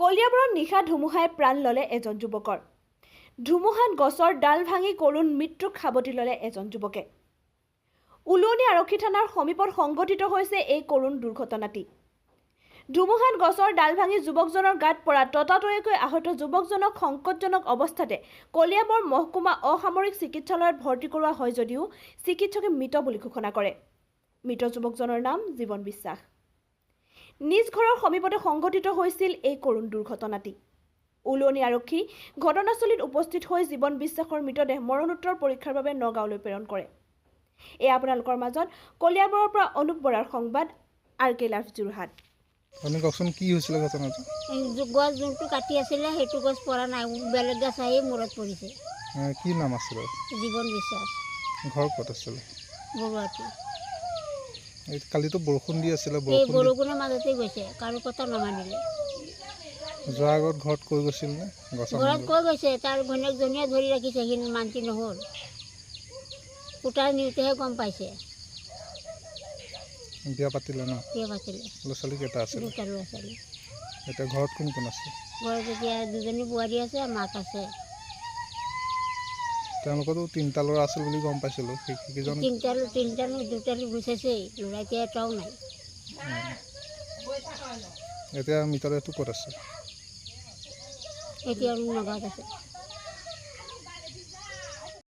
কলিয়াবৰত নিশা ধুমুহাই প্ৰাণ ল'লে এজন যুৱকৰ। ধুমুহাত গছৰ ডাল ভাঙি কৰুণ মৃত্যুক সাৱটি ল'লে এজন যুৱকে। উলুৱনি আৰক্ষী থানাৰ সমীপত সংঘটিত হৈছে এই কৰুণ দুৰ্ঘটনাটি। ধুমুহাত গছৰ ডাল ভাঙি যুৱকজনৰ গাত পৰা ততাতৈয়াকৈ আহত যুৱকজনক সংকটজনক অৱস্থাতে কলিয়াবৰ মহকুমা অসামৰিক চিকিৎসালয়ত ভৰ্তি কৰোৱা হয় যদিও চিকিৎসকে মৃত বুলি ঘোষণা কৰে। মৃত যুৱকজনৰ নাম জীৱন বিশ্বাস। নিজ ঘৰৰ সমীপতে সংঘটিত হৈছিল এই কৰুণ দুৰ্ঘটনাটি। উলুৱনি আৰক্ষী ঘটনাস্থলীত উপস্থিত হৈ জীৱন বিশ্বাসৰ মৃতদেহ মৰণোত্তৰ পৰীক্ষাৰ বাবে নগাঁৱলৈ প্ৰেৰণ কৰে। এয়া আপোনালোকৰ মাজত কলিয়াবৰৰ পৰা অনুপ বৰাৰ সংবাদ RK লাইভ যোৰহাট। আপুনি কওকচোন কি হৈছিল ঘটনাটো? গছ যোনটো কাটি আছিলে সেইটো গছ পৰা নাই, বেলেগ গছ আহি মূৰত পৰিছে। কি নাম আছিল? জীৱন বিশ্বাস। ঘৰ ক'ত আছিল? বৰুৱাটি। কালিতো বৰষুণ দি আছিলে, এই বৰষুণৰ মাজতে গৈছে, কাৰো কথা নামানিলে। যোৱাৰ আগত ঘৰত কৈ গৈছিল নে? ঘৰত কৈ গৈছে, তাৰ ঘৈণীয়েকজনীয়ে ধৰি ৰাখিছে, সি মান্তি নহ'ল। কুটাই নিওঁতেহে গম পাইছে। বিয়া পাতিলে ন? বিয়া পাতিলে। ল'ৰা ছোৱালী কেইটা আছিল? দুটা ল'ৰা ছোৱালী। এতিয়া ঘৰত কোন কোন আছে? ঘৰত এতিয়া দুজনী বোৱাৰী আছে, মাক আছে। তেওঁলোকতো তিনিটা ল'ৰা আছিল বুলি গম পাইছিলোঁ। তিনিটা দুটা গুচাইছেই, ল'ৰা এতিয়া এটাও নাই। এতিয়া মৃতদেহটো ক'ত আছে? এতিয়া নগাঁৱত আছে।